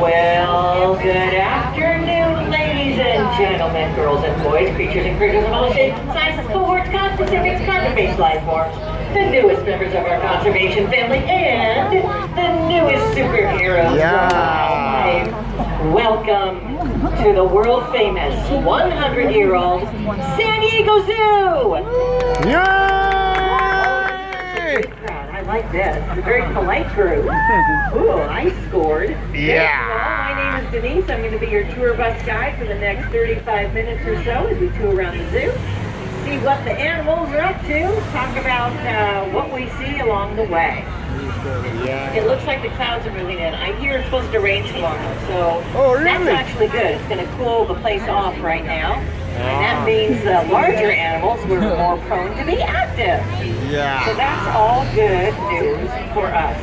Well, good afternoon, ladies and gentlemen, girls and boys, creatures and critters of all shapes and sizes, cohorts, conspecifics, carbon-based life forms, the newest members of our conservation family, and the newest superheroes from life. Welcome to the world-famous 100-year-old San Diego Zoo! Yay! I like this. It's a very polite group. Ooh, I scored. Yeah. My name is Denise. I'm going to be your tour bus guide for the next 35 minutes or so as we tour around the zoo. See what the animals are up to. Talk about what we see along the way. It looks like the clouds are moving in. I hear it's supposed to rain tomorrow, so that's actually good. It's going to cool the place off right now. And that means the larger animals were more prone to be active. Yeah. So that's all good news for us.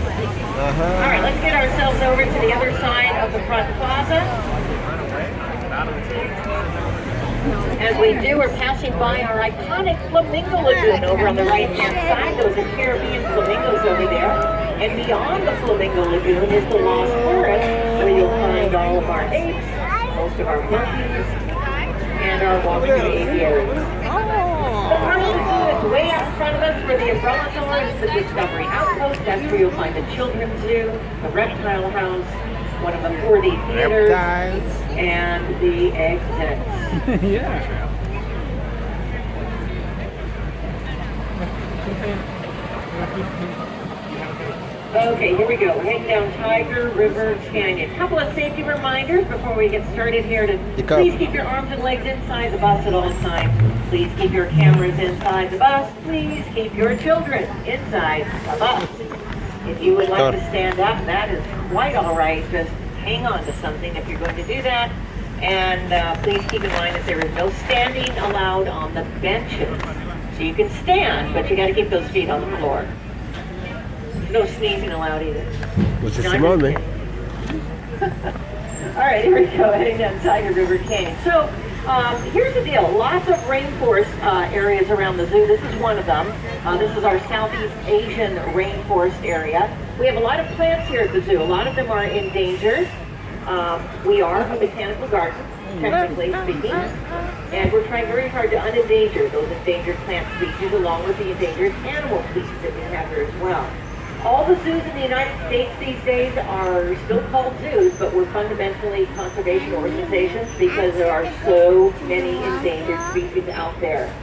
All right, let's get ourselves over to the other side of the front plaza. As we do, we're passing by our iconic Flamingo Lagoon over on the right-hand side. Those are Caribbean flamingos over there. And beyond the Flamingo Lagoon is the Lost Forest, where you'll find all of our apes, most of our monkeys, and our walking aviaries. The part of the zoo that's way out in front of us where the umbrella door is the Discovery Outpost. That's where you'll find the Children's Zoo, the Reptile House, one of the 4D theaters, and the exits. Yeah. Okay, here we go. We're heading down Tiger River Canyon. A couple of safety reminders before we get started here. Please keep your arms and legs inside the bus at all times. Please keep your cameras inside the bus. Please keep your children inside the bus. If you would like to stand up, that is quite all right. Just hang on to something if you're going to do that. And please keep in mind that there is no standing allowed on the benches. So you can stand, but you got to keep those feet on the floor. No sneezing allowed either. What's this moment? All right, here we go, heading down Tiger River Canyon. So here's the deal. Lots of rainforest areas around the zoo. This is one of them. This is our Southeast Asian rainforest area. We have a lot of plants here at the zoo. A lot of them are endangered. We are a botanical garden, technically speaking. And we're trying very hard to unendanger those endangered plant species along with the endangered animal species that we have here as well. All the zoos in the United States these days are still called zoos, but we're fundamentally conservation organizations because there are so many endangered species out there.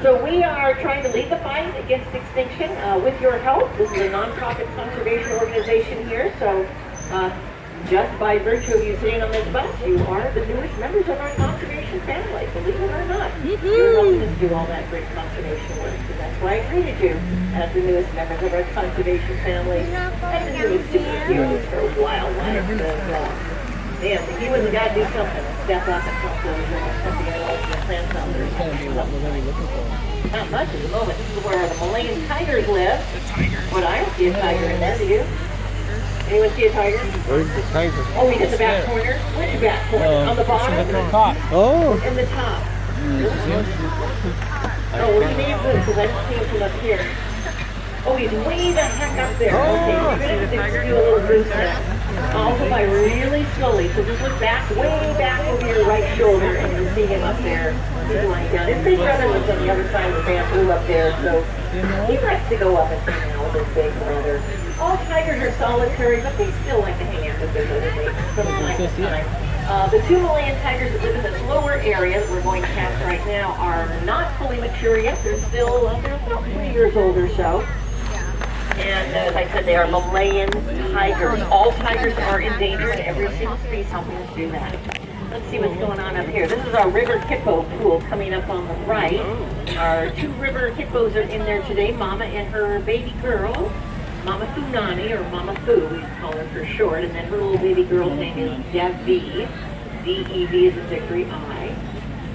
So we are trying to lead the fight against extinction with your help. This is a nonprofit conservation organization here, so just by virtue of you sitting on this bus, you are the newest members of our conservation family, believe it or not. You're helping us do all that great conservation work, so that's why I greeted you as the newest members of our conservation family and the newest superheroes for wildlife. Man, if you and the guy do something, step up and help those something else in the plants out there. Not much at the moment. This is where the Malayan tigers live. But I don't see a tiger in there, do you? Anyone see a tiger? Where's the tiger? Oh, he's in the back corner? Which back corner? On the bottom? In the top. Oh! In the top. Oh, well, he may have moved because I don't see him from up here. Oh, he's way the heck up there. Okay, we're going to do a little boost now. I'll go by really slowly, so just look back, way back over your right shoulder, and you'll see him up there. He's lying down. His big brother was on the other side of the bamboo up there, so he likes to go up and hang out with his big brother. All tigers are solitary, but they still like to hang out with their little mates from time to time. The two Malayan tigers that live in this lower area that we're going to pass right now are not fully mature yet. They're still they're about 3 years old or so. And as I said, they are Malayan tigers. All tigers are endangered. Every single species helping us do that. Let's see what's going on up here. This is our river hippo pool coming up on the right. Our 2 river hippos are in there today, Mama and her baby girl. Mama Funani, or Mama Fu, we call her for short, and then her little baby girl's name is Devi. D-E-V is a Victory I.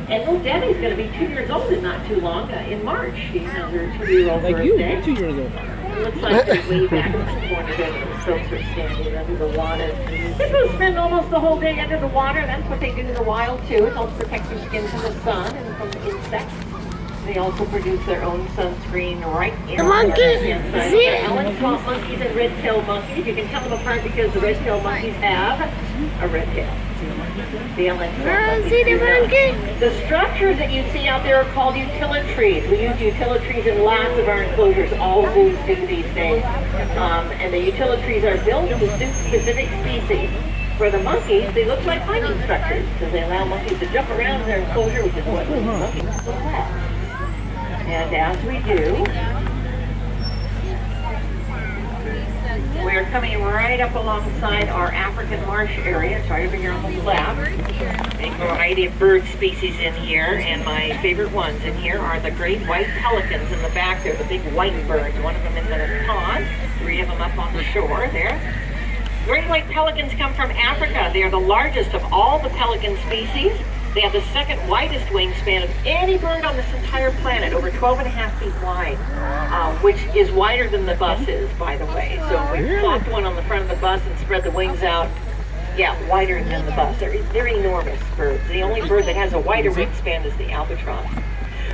And little Debbie's going to be 2 years old in not too long, in March. She has her 2-year-old birthday. Like you, you're 2 years old. It looks like they're way back in the corner there when the folks are standing under the water. Hippos spend almost the whole day under the water. That's what they do in the wild, too. It helps protect their skin from the sun and from the insects. They also produce their own sunscreen right in The monkey. inside. See? Ellen swamp monkeys and red-tailed monkeys. You can tell them apart because the red-tailed monkeys have a red tail. The Ellen swamp monkeys See the do not. monkey? The structures that you see out there are called utilitrees. We use utilitrees in lots of our enclosures. All zoos do these days. And the utilitrees are built to suit specific species. For the monkeys, they look like climbing structures because they allow monkeys to jump around in their enclosure, which is what monkeys select. And as we do, we are coming right up alongside our African marsh area. It's right over here on the left. A variety of bird species in here, and my favorite ones in here are the great white pelicans in the back there, the big white birds. One of them in the pond, 3 of them up on the shore there. Great white pelicans come from Africa. They are the largest of all the pelican species. They have the second widest wingspan of any bird on this entire planet, over 12.5 feet wide, which is wider than the bus is, by the way. So if we plopped one on the front of the bus and spread the wings out, yeah, wider than the bus. They're enormous birds. The only bird that has a wider wingspan is the albatross.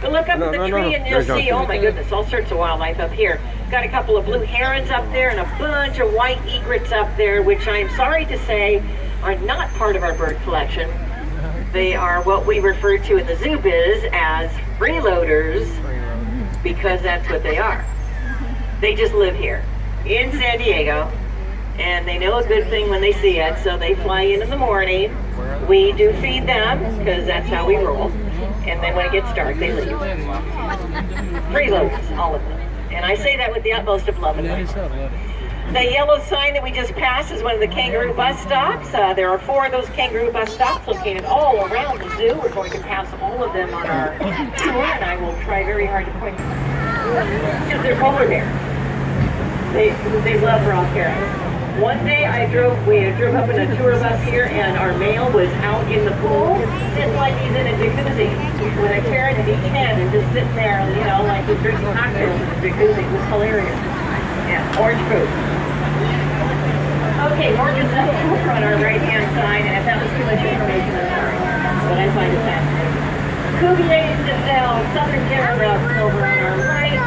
But look up at the tree and you'll see, oh my goodness, all sorts of wildlife up here. Got a couple of blue herons up there and a bunch of white egrets up there, which I'm sorry to say are not part of our bird collection. They are what we refer to in the zoo biz as freeloaders, because that's what they are. They just live here in San Diego, and they know a good thing when they see it, so they fly in the morning. We do feed them, because that's how we roll. And then when it gets dark, they leave. Freeloaders, all of them. And I say that with the utmost of love and light. The yellow sign that we just passed is one of the kangaroo bus stops. There are 4 of those kangaroo bus stops located all around the zoo. We're going to pass all of them on our tour, and I will try very hard to point because they're polar bears. They love raw carrots. One day we drove up in a tour bus here, and our male was out in the pool, just like he's in a jacuzzi, with a carrot in each hand and just sitting there, you know, like he's drinking cocktails in the jacuzzi. It was hilarious. Yeah, orange food. Okay, more gazelles over on our right-hand side, and if that was too much information, I'm sorry, but I find it fascinating. Cuvier's gazelle, southern camelrods over on our right.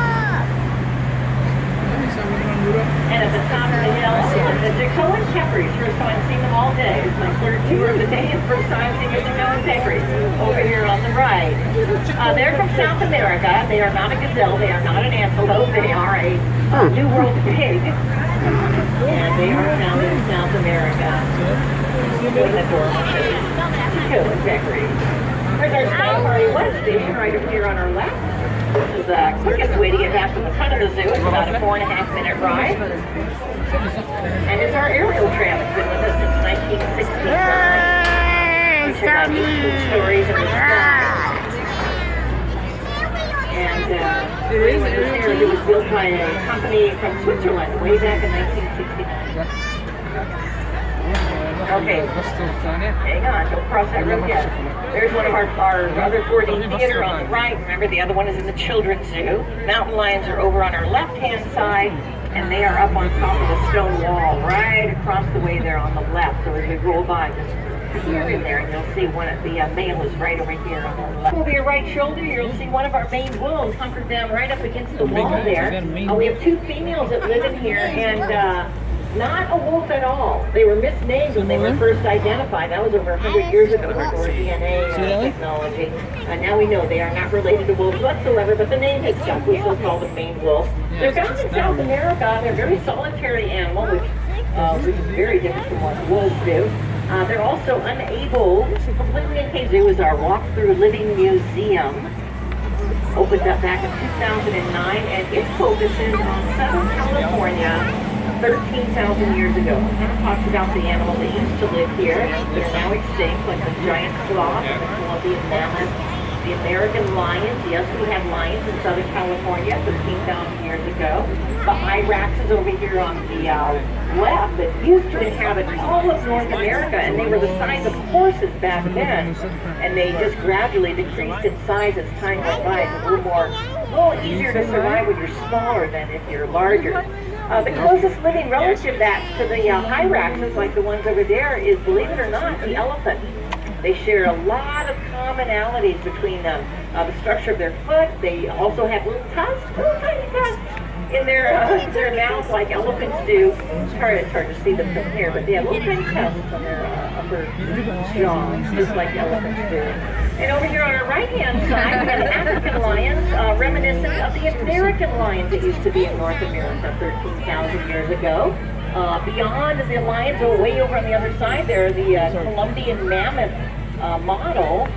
And at the top of the hill, the Jacoan peccaries. First time I've seen them all day. It's my 3rd tour of the day, and first time seeing the Jacoan peccaries over here on the right. They're from South America. They are not a gazelle. They are not an antelope. They are a New World pig. And they are found in South America. What an adorable face. Jacoan peccaries. There's our Safari West station right over here on our left. This is the quickest way to get back from the front of the zoo. It's about a 4.5-minute ride. And it's our aerial tram. It's been with us since 1969. Which are about 8 stories in the sky. And it was built by a company from Switzerland way back in 1969. Okay, hang on, don't cross that road yet. There's one of our other 4D theater on the right. Remember, the other one is in the Children's Zoo. Mountain lions are over on our left-hand side, and they are up on top of the stone wall right across the way there on the left. So as we roll by, just here in there, and you'll see one of the male is right over here on the left. Over your right shoulder, you'll see one of our main wolves hunkered down right up against the wall there. We have 2 females that live in here, and not a wolf at all. They were misnamed when they were first identified. That was over 100 years ago before DNA technology. And now we know they are not related to wolves whatsoever, but the name has stuck. We still call them Maine wolves. They're found in South America. They're a very solitary animal, which is very different from what wolves do. They're also unable, completely in case Zoo is our walk-through living museum. Opened up back in 2009, and it focuses on Southern California 13,000 years ago. It kind of talks about the animals that used to live here that are now extinct, like the giant sloth and the Columbian mammoth, the American lions. Yes, we have lions in Southern California 13,000 years ago. The hyraxes over here on the left that used to inhabit all of North America, and they were the size of horses back then, and they just gradually decreased in size as time went by. It's a little easier to survive when you're smaller than if you're larger. The closest living relative to the hyraxes, like the ones over there, is, believe it or not, the elephant. They share a lot of commonalities between them. The structure of their foot. They also have little tusks, little tiny tusks in their mouth like elephants do. It's hard to see them from here, but they have little tiny tusks on their upper jaws, just like elephants do. And over here on our right-hand side, we have the African lions, reminiscent of the American lions that used to be in North America 13,000 years ago. Beyond the lions, way over on the other side there, the Columbian mammoth model.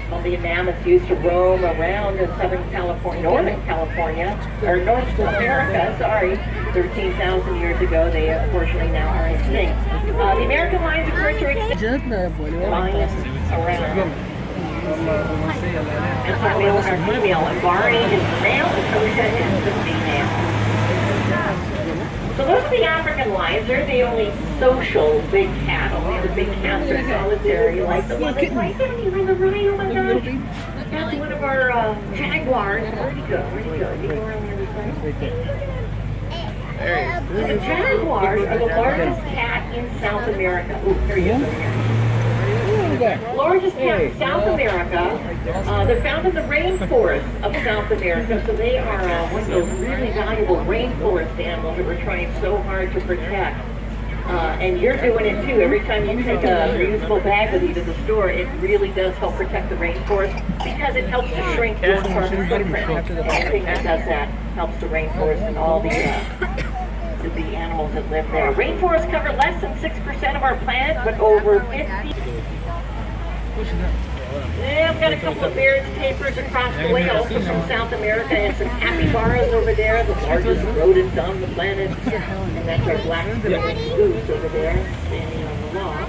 Columbian mammoths used to roam around in Southern California, Northern California, or North America, sorry, 13,000 years ago. They unfortunately now are extinct. The American lions occur to extinct lions around. That's our male and our female, and Barney is the male, and Kosha is the female. So those are the African lions. They're the only social big cat. Only the big cats are solitary, like the one that's right there on the right. Oh my gosh. That's one of our jaguars. Where'd he go? Where'd he go? Did he go around the other side? The jaguars are the largest cat in South America. Oh, there you go. Largest cat in South America. They're found in the rainforest of South America, so they are one of those really valuable rainforest animals that we're trying so hard to protect. And you're doing it too. Every time you take a reusable bag with you to the store, it really does help protect the rainforest because it helps to shrink your carbon footprint. Anything that does that helps the rainforest and all the animals that live there. Rainforests cover less than 6% of our planet, but over 50%. Yeah, I've got a couple of bears, tapirs across the way, also from South America, and some capybaras over there, the largest rodents on the planet. And that's our black-spotted goose over there, standing on the log.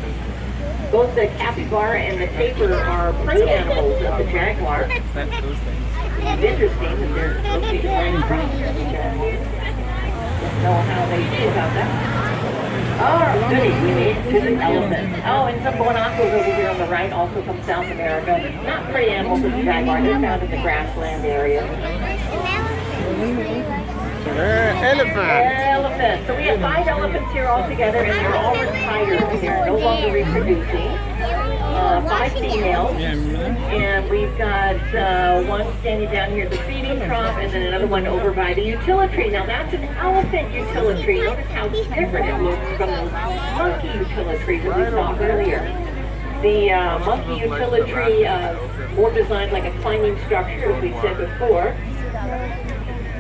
Both the capybara and the tapir are prey animals of the jaguar. It's interesting that they're located right across from the jaguar. Don't know how they feel about that. Oh, goody, we made it to the elephant. Oh, and some guanacos over here on the right, also from South America. Not prey animals of the jaguar, they're found in the grassland area. Elephant. So we have 5 elephants here all together, and they're all retired. They're no longer reproducing. 5 females, and we've got one standing down here at the feeding trough, and then another one over by the utility. Now that's an elephant utility. Notice how different it looks from the monkey utility that we saw earlier. The monkey utility, more designed like a climbing structure, as we said before.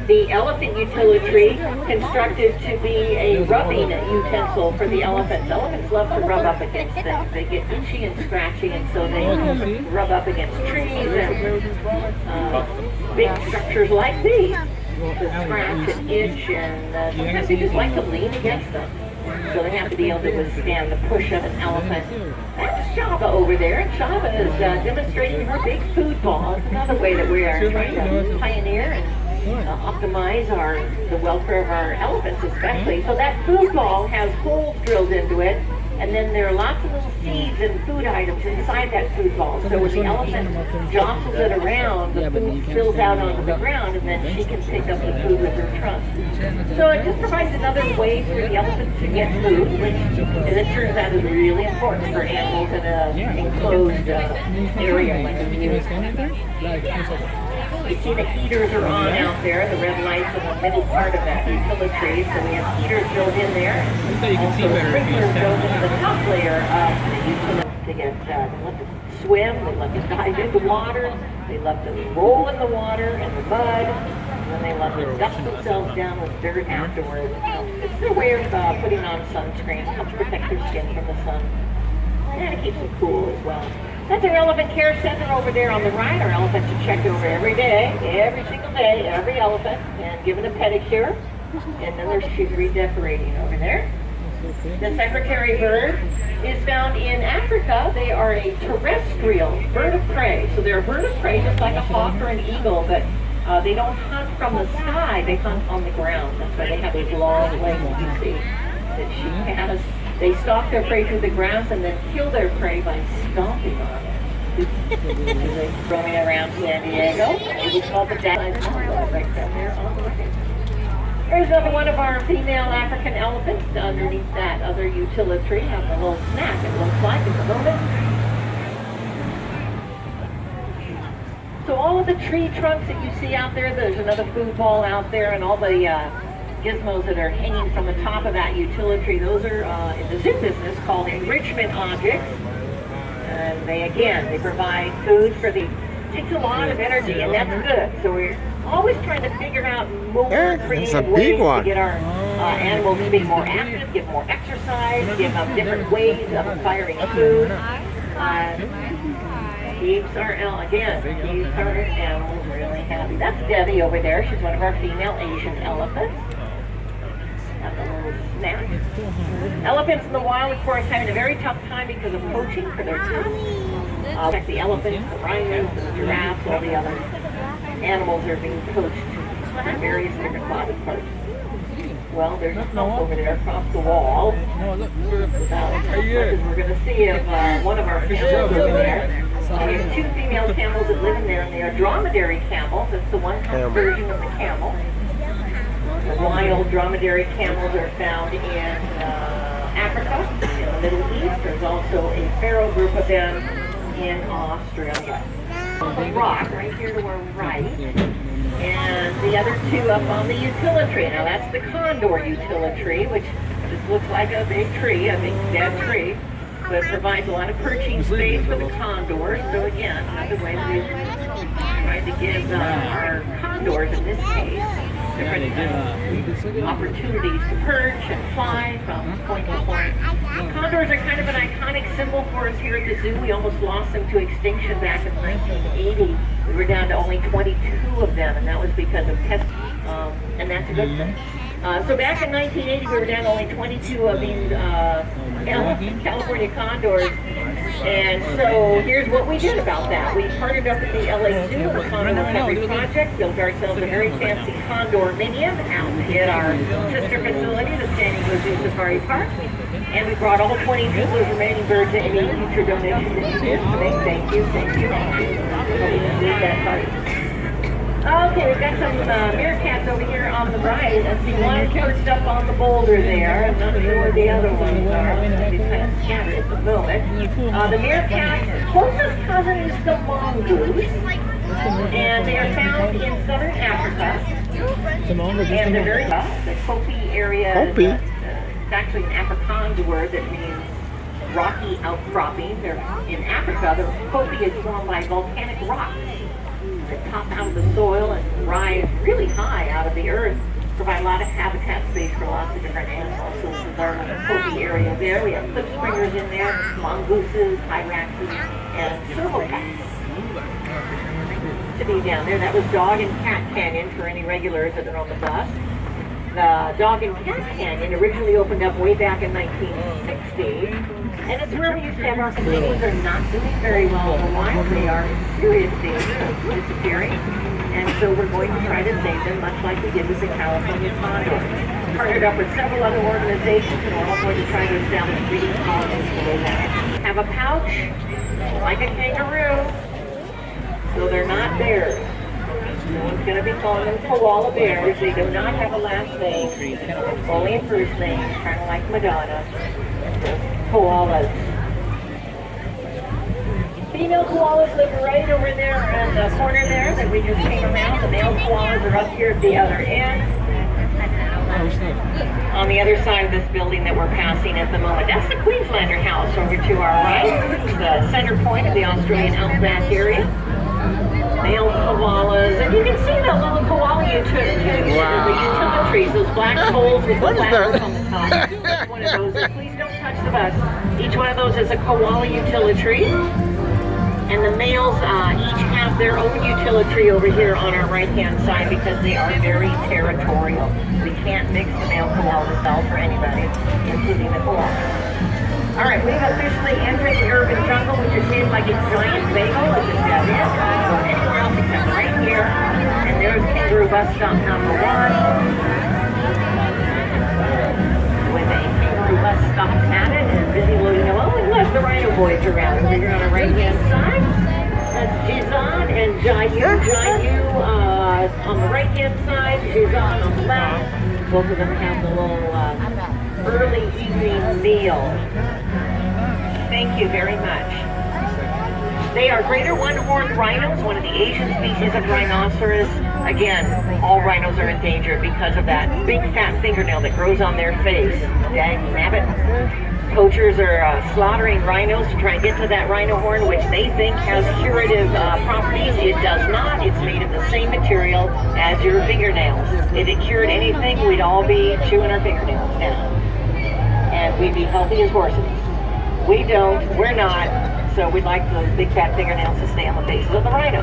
The elephant utility constructed to be a rubbing utensil for the elephants. Elephants love to rub up against things. They get itchy and scratchy, and so they rub up against trees and big structures like these to scratch and itch, and sometimes they just like to lean against them. So they have to be able to withstand the push of an elephant. That's Shaba over there, and Shaba is demonstrating her big food ball. It's another way that we are trying to pioneer and optimize the welfare of our elephants especially. So that food ball has holes drilled into it, and then there are lots of little seeds and food items inside that food ball. So when the elephant jostles it around, the food spills out onto the ground, and then she can pick up the food with her trunk. So it just provides another way for the elephant to get food, which it turns out is really important for animals in an enclosed area like a zoo. You see the heaters are on out there, the red lights in the middle part of that utility, so we have heaters built in there. Also sprinklers built into the top layer of the utility to get, they love to swim, they love to dive into water, they love to roll in the water and the mud, and then they love to dust themselves down with dirt afterwards. It's their way of putting on sunscreen, helps protect their skin from the sun, and it keeps them cool as well. That's our elephant care center over there on the right. Our elephants are checked over every day, every single day, every elephant, and given a pedicure. And then she's redecorating over there. The secretary bird is found in Africa. They are a terrestrial bird of prey. So they're a bird of prey just like a hawk or an eagle, but they don't hunt from the sky, they hunt on the ground. That's why they have these long legs you see that she has. They stalk their prey through the grass and then kill their prey by stomping on it. Roaming around San Diego. It was called the Dagline right down there on the right. There's another one of our female African elephants underneath that other utility. Having a little snack, it looks like, at the moment. So all of the tree trunks that you see out there, there's another food ball out there, and all the gizmos that are hanging from the top of that utility, those are in the zoo business called enrichment objects. And they provide food for the, takes a lot of energy, and that's good. So we're always trying to figure out more creative ways to get our animals to be more active, give more exercise, give them different ways of acquiring food. Keeps our animals really happy. That's Debbie over there. She's one of our female Asian elephants. Have a little snack. Elephants in the wild, of course, having a very tough time because of poaching for their tusks. Like the elephants, the rhinos, the giraffes, all the other animals are being poached for various different body parts. Well, there's a house over there across the wall. We're going to see if one of our camels over there. We have two female camels that live in there, and they are dromedary camels. That's the one version of the camel. The wild dromedary camels are found in Africa, in the Middle East. There's also a feral group of them in Australia. A rock right here to our right, and the other two up on the utility. Now that's the condor utility, which just looks like a big tree, a big dead tree, but it provides a lot of perching space for the condors. So again, another way we try to give our condors, in this case, different opportunities to perch and fly from point to point. Condors are kind of an iconic symbol for us here at the zoo. We almost lost them to extinction back in 1980. We were down to only 22 of them, and that was because of pest, and that's a good thing. So back in 1980, we were down to only 22 of these California condors. And so here's what we did about that. We partnered up with the LA Zoo, the Condor Recovery Project, built ourselves a very fancy condominium out at our sister facility, the San Diego Zoo Safari Park. And we brought all 22 of those remaining birds to any future donations that you give to make. Thank you. Okay, we've got some meerkats over here on the right. I see one perched up on the boulder there. I'm not sure where the other ones are. They're kind of scattered at the moment. The meerkat's closest cousin is the mongoose. And they are found in southern Africa. And they're very the Kopi area. It's actually an Afrikaans word that means rocky outcropping. They're in Africa. The Kopi is formed by volcanic rocks that pop out of the soil and rise really high out of the earth, provide a lot of habitat space for lots of different animals. So this is our Kopi area there. We have klipspringers in there, mongooses, hyraxes, and silvercats. To be down there, that was Dog and Cat Canyon for any regulars that are on the bus. The Dog and Cat Canyon originally opened up way back in 1960. And it's where we used to have our flamingos are not doing very well in the wild. They are in serious danger of disappearing. And so we're going to try to save them, much like we did with the California condor. Partnered up with several other organizations, and we're all going to try to establish breeding colonies for those animals. Have a pouch, like a kangaroo, so they're not bears. No one's going to be calling them koala bears. They do not have a last name, only a first name, kind of like Madonna. Koalas. Female koalas live right over there in the corner there that we just came around. The male koalas are up here at the other end. On the other side of this building that we're passing at the moment. That's the Queenslander house over to our right. The center point of the Australian outback area. Male koalas. And you can see the little koala utilities. Wow. The utilities, those black holes with the flowers on the top. Each one of those, please don't touch the bus. Each one of those is a koala utility. And the males each have their own utility over here on our right-hand side because they are very territorial. We can't mix the male koala cell for anybody, including the koala. All right, we've officially entered the urban jungle, which is shaped like a giant bagel, as it does. We don't go anywhere else except right here. And there's kangaroo bus stop number 1. With a kangaroo bus stopped at it and busy loading them. Oh, and look, the rhino boys are around over here on the right-hand side. That's Jizan and Jayu. Jayu on the right-hand side, Jizan on the left. Both of them have the little early evening meal. Thank you very much. They are greater one-horned rhinos, one of the Asian species of rhinoceros. Again, all rhinos are endangered because of that big fat fingernail that grows on their face. Dang nabbit. Poachers are slaughtering rhinos to try and get to that rhino horn, which they think has curative properties. It does not. It's made of the same material as your fingernails. If it cured anything, we'd all be chewing our fingernails down. And we'd be healthy as horses. We don't. We're not. So we'd like those big fat fingernails to stay on the faces of the rhino.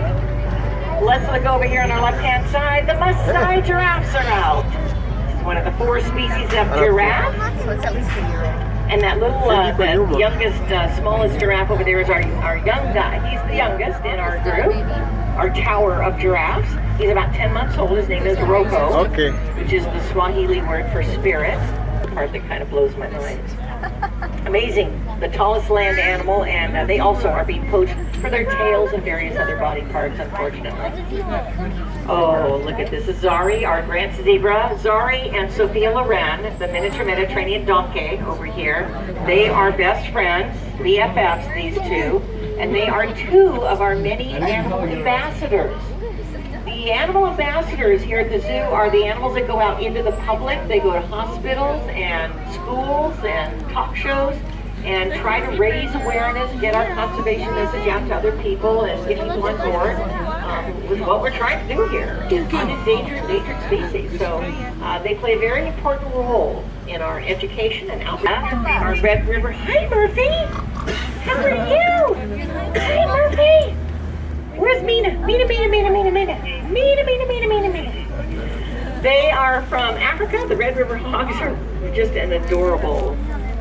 Let's look over here on our left-hand side. The Maasai giraffes are out. This is one of the 4 species of giraffe. And that little, the youngest, smallest giraffe over there is our young guy. He's the youngest in our group, our tower of giraffes. He's about 10 months old. His name is Roko, Okay. which is the Swahili word for spirit. The part that kind of blows my mind. Amazing. The tallest land animal, and they also are being poached for their tails and various other body parts, unfortunately. Oh, look at this. Zari, our Grant zebra. Zari and Sophia Loren, the miniature Mediterranean donkey over here. They are best friends, BFFs, these two, and they are 2 of our many animal ambassadors. The animal ambassadors here at the zoo are the animals that go out into the public. They go to hospitals and schools and talk shows and try to raise awareness, get our conservation message out to other people and get people on board with what we're trying to do here. It's endangered species. So they play a very important role in our education and outreach. Our Red River. Hi, Murphy. How are you? Hi, Murphy. Where's Mina? Mina. They are from Africa. The Red River hogs are just an adorable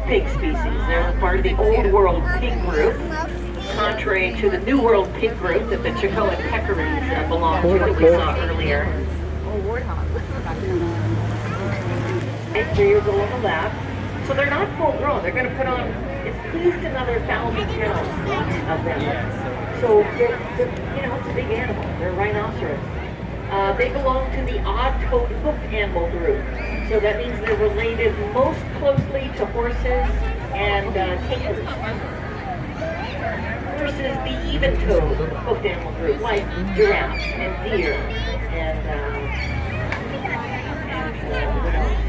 pig species. They're part of the Old World pig group, contrary to the New World pig group that the Chicoan peccaries belong to that we saw earlier. Okay, 3 years old on the left. So they're not full grown. They're going to put on at least another 1,000 pounds of them. So they're, it's a big animal. They're rhinoceros. They belong to the odd-toed hoof animal group. So that means they're related most closely to horses and taters. Versus the even-toed hoofed animal group, like giraffes and deer and what else?